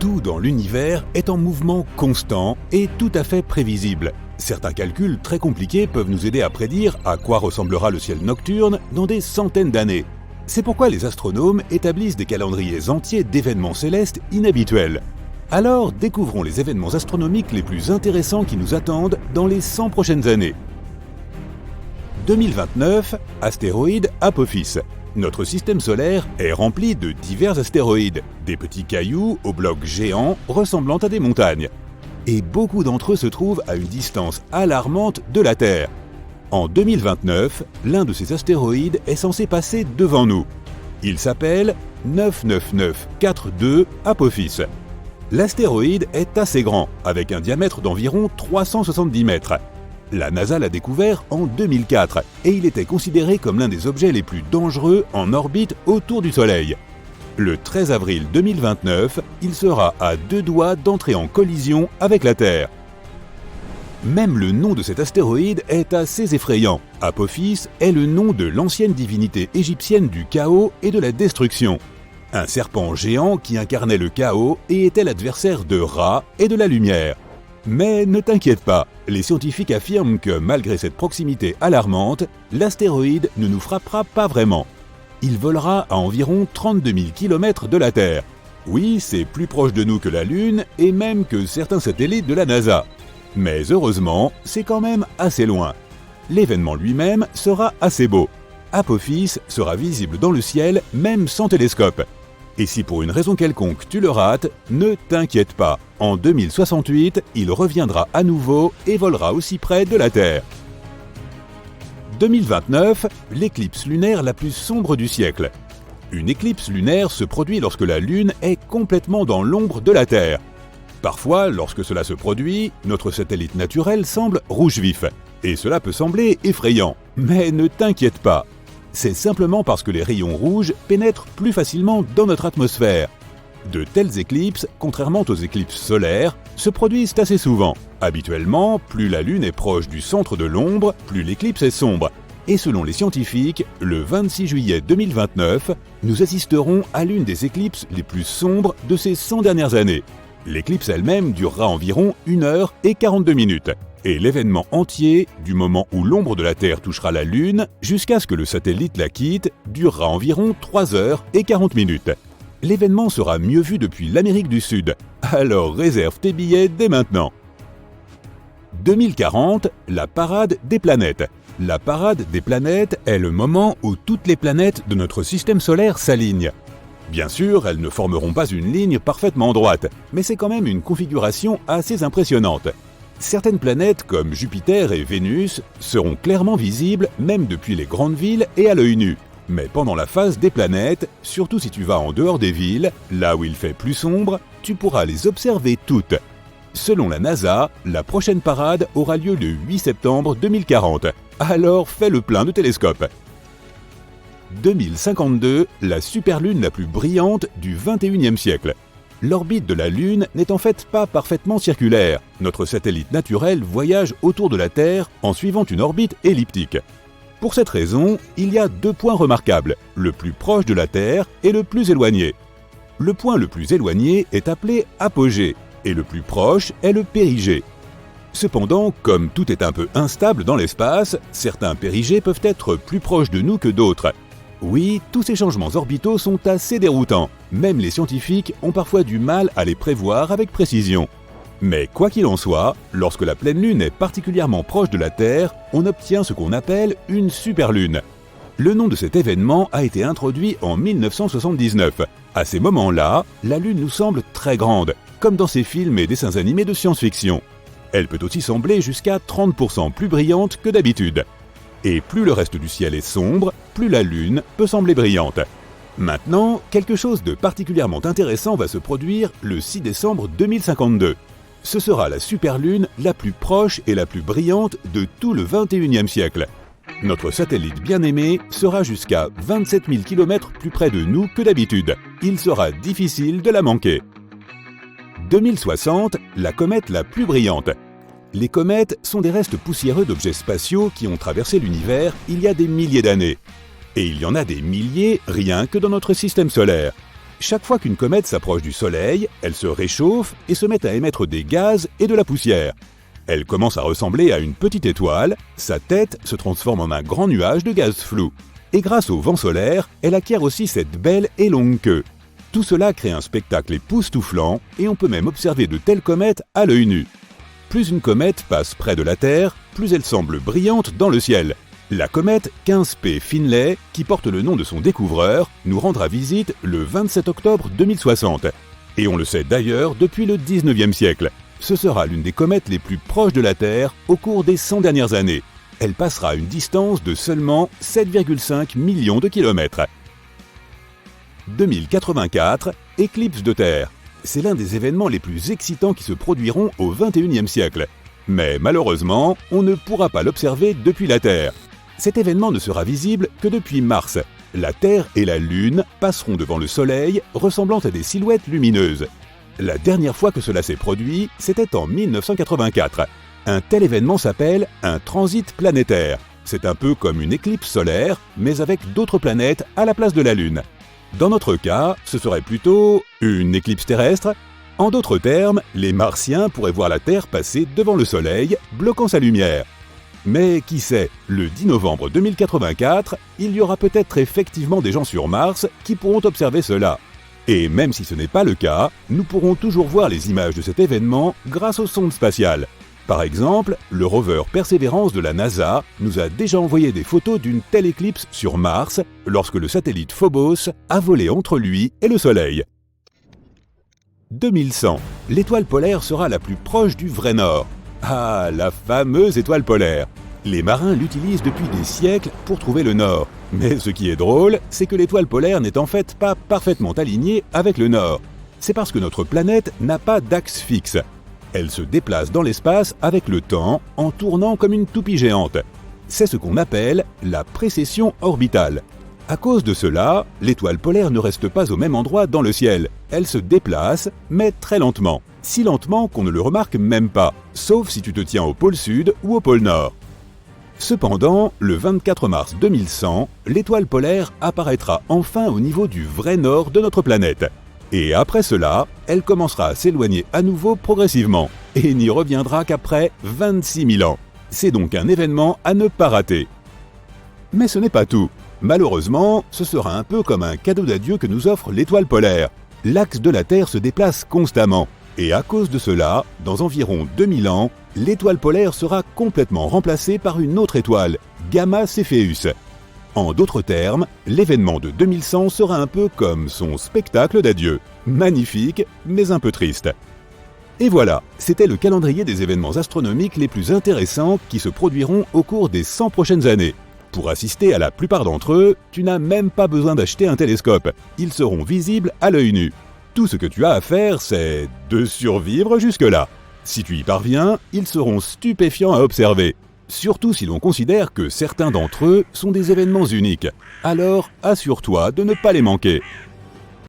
Tout dans l'univers est en mouvement constant et tout à fait prévisible. Certains calculs très compliqués peuvent nous aider à prédire à quoi ressemblera le ciel nocturne dans des centaines d'années. C'est pourquoi les astronomes établissent des calendriers entiers d'événements célestes inhabituels. Alors, découvrons les événements astronomiques les plus intéressants qui nous attendent dans les 100 prochaines années. 2029, astéroïde Apophis. Notre système solaire est rempli de divers astéroïdes, des petits cailloux aux blocs géants ressemblant à des montagnes. Et beaucoup d'entre eux se trouvent à une distance alarmante de la Terre. En 2029, l'un de ces astéroïdes est censé passer devant nous. Il s'appelle 99942 Apophis. L'astéroïde est assez grand, avec un diamètre d'environ 370 mètres. La NASA l'a découvert en 2004 et il était considéré comme l'un des objets les plus dangereux en orbite autour du Soleil. Le 13 avril 2029, il sera à 2 doigts d'entrer en collision avec la Terre. Même le nom de cet astéroïde est assez effrayant. Apophis est le nom de l'ancienne divinité égyptienne du chaos et de la destruction. Un serpent géant qui incarnait le chaos et était l'adversaire de Ra et de la lumière. Mais ne t'inquiète pas, les scientifiques affirment que malgré cette proximité alarmante, l'astéroïde ne nous frappera pas vraiment. Il volera à environ 32 000 km de la Terre. Oui, c'est plus proche de nous que la Lune et même que certains satellites de la NASA. Mais heureusement, c'est quand même assez loin. L'événement lui-même sera assez beau. Apophis sera visible dans le ciel même sans télescope. Et si pour une raison quelconque tu le rates, ne t'inquiète pas. En 2068, il reviendra à nouveau et volera aussi près de la Terre. 2029, l'éclipse lunaire la plus sombre du siècle. Une éclipse lunaire se produit lorsque la Lune est complètement dans l'ombre de la Terre. Parfois, lorsque cela se produit, notre satellite naturel semble rouge vif. Et cela peut sembler effrayant. Mais ne t'inquiète pas. C'est simplement parce que les rayons rouges pénètrent plus facilement dans notre atmosphère. De telles éclipses, contrairement aux éclipses solaires, se produisent assez souvent. Habituellement, plus la Lune est proche du centre de l'ombre, plus l'éclipse est sombre. Et selon les scientifiques, le 26 juillet 2029, nous assisterons à l'une des éclipses les plus sombres de ces 100 dernières années. L'éclipse elle-même durera environ 1 heure et 42 minutes. Et l'événement entier, du moment où l'ombre de la Terre touchera la Lune jusqu'à ce que le satellite la quitte, durera environ 3 heures et 40 minutes. L'événement sera mieux vu depuis l'Amérique du Sud, alors réserve tes billets dès maintenant. 2040, la parade des planètes. La parade des planètes est le moment où toutes les planètes de notre système solaire s'alignent. Bien sûr, elles ne formeront pas une ligne parfaitement droite, mais c'est quand même une configuration assez impressionnante. Certaines planètes comme Jupiter et Vénus seront clairement visibles même depuis les grandes villes et à l'œil nu. Mais pendant la phase des planètes, surtout si tu vas en dehors des villes, là où il fait plus sombre, tu pourras les observer toutes. Selon la NASA, la prochaine parade aura lieu le 8 septembre 2040. Alors fais le plein de télescopes. 2052, la superlune la plus brillante du 21e siècle. L'orbite de la Lune n'est en fait pas parfaitement circulaire. Notre satellite naturel voyage autour de la Terre en suivant une orbite elliptique. Pour cette raison, il y a 2 points remarquables, le plus proche de la Terre et le plus éloigné. Le point le plus éloigné est appelé apogée et le plus proche est le périgée. Cependant, comme tout est un peu instable dans l'espace, certains périgées peuvent être plus proches de nous que d'autres. Oui, tous ces changements orbitaux sont assez déroutants. Même les scientifiques ont parfois du mal à les prévoir avec précision. Mais quoi qu'il en soit, lorsque la pleine lune est particulièrement proche de la Terre, on obtient ce qu'on appelle une superlune. Le nom de cet événement a été introduit en 1979. À ces moments-là, la Lune nous semble très grande, comme dans ces films et dessins animés de science-fiction. Elle peut aussi sembler jusqu'à 30% plus brillante que d'habitude. Et plus le reste du ciel est sombre, plus la Lune peut sembler brillante. Maintenant, quelque chose de particulièrement intéressant va se produire le 6 décembre 2052. Ce sera la superlune la plus proche et la plus brillante de tout le 21e siècle. Notre satellite bien-aimé sera jusqu'à 27 000 km plus près de nous que d'habitude. Il sera difficile de la manquer. 2060, la comète la plus brillante. Les comètes sont des restes poussiéreux d'objets spatiaux qui ont traversé l'univers il y a des milliers d'années. Et il y en a des milliers rien que dans notre système solaire. Chaque fois qu'une comète s'approche du Soleil, elle se réchauffe et se met à émettre des gaz et de la poussière. Elle commence à ressembler à une petite étoile, sa tête se transforme en un grand nuage de gaz flou. Et grâce au vent solaire, elle acquiert aussi cette belle et longue queue. Tout cela crée un spectacle époustouflant et on peut même observer de telles comètes à l'œil nu. Plus une comète passe près de la Terre, plus elle semble brillante dans le ciel. La comète 15P Finlay, qui porte le nom de son découvreur, nous rendra visite le 27 octobre 2060. Et on le sait d'ailleurs depuis le 19e siècle. Ce sera l'une des comètes les plus proches de la Terre au cours des 100 dernières années. Elle passera à une distance de seulement 7,5 millions de kilomètres. 2084, éclipse de Terre. C'est l'un des événements les plus excitants qui se produiront au 21e siècle. Mais malheureusement, on ne pourra pas l'observer depuis la Terre. Cet événement ne sera visible que depuis Mars. La Terre et la Lune passeront devant le Soleil, ressemblant à des silhouettes lumineuses. La dernière fois que cela s'est produit, c'était en 1984. Un tel événement s'appelle un transit planétaire. C'est un peu comme une éclipse solaire, mais avec d'autres planètes à la place de la Lune. Dans notre cas, ce serait plutôt une éclipse terrestre. En d'autres termes, les Martiens pourraient voir la Terre passer devant le Soleil, bloquant sa lumière. Mais qui sait, le 10 novembre 2084, il y aura peut-être effectivement des gens sur Mars qui pourront observer cela. Et même si ce n'est pas le cas, nous pourrons toujours voir les images de cet événement grâce aux sondes spatiales. Par exemple, le rover Perseverance de la NASA nous a déjà envoyé des photos d'une telle éclipse sur Mars lorsque le satellite Phobos a volé entre lui et le Soleil. 2100, l'étoile polaire sera la plus proche du vrai Nord. Ah, la fameuse étoile polaire. Les marins l'utilisent depuis des siècles pour trouver le Nord. Mais ce qui est drôle, c'est que l'étoile polaire n'est en fait pas parfaitement alignée avec le Nord. C'est parce que notre planète n'a pas d'axe fixe. Elle se déplace dans l'espace avec le temps en tournant comme une toupie géante. C'est ce qu'on appelle la précession orbitale. À cause de cela, l'étoile polaire ne reste pas au même endroit dans le ciel. Elle se déplace, mais très lentement. Si lentement qu'on ne le remarque même pas, sauf si tu te tiens au pôle sud ou au pôle nord. Cependant, le 24 mars 2100, l'étoile polaire apparaîtra enfin au niveau du vrai nord de notre planète. Et après cela, elle commencera à s'éloigner à nouveau progressivement, et n'y reviendra qu'après 26 000 ans. C'est donc un événement à ne pas rater. Mais ce n'est pas tout. Malheureusement, ce sera un peu comme un cadeau d'adieu que nous offre l'étoile polaire. L'axe de la Terre se déplace constamment. Et à cause de cela, dans environ 2000 ans, l'étoile polaire sera complètement remplacée par une autre étoile, Gamma Cepheus. En d'autres termes, l'événement de 2100 sera un peu comme son spectacle d'adieu. Magnifique, mais un peu triste. Et voilà, c'était le calendrier des événements astronomiques les plus intéressants qui se produiront au cours des 100 prochaines années. Pour assister à la plupart d'entre eux, tu n'as même pas besoin d'acheter un télescope. Ils seront visibles à l'œil nu. Tout ce que tu as à faire, c'est de survivre jusque-là. Si tu y parviens, ils seront stupéfiants à observer. Surtout si l'on considère que certains d'entre eux sont des événements uniques. Alors, assure-toi de ne pas les manquer.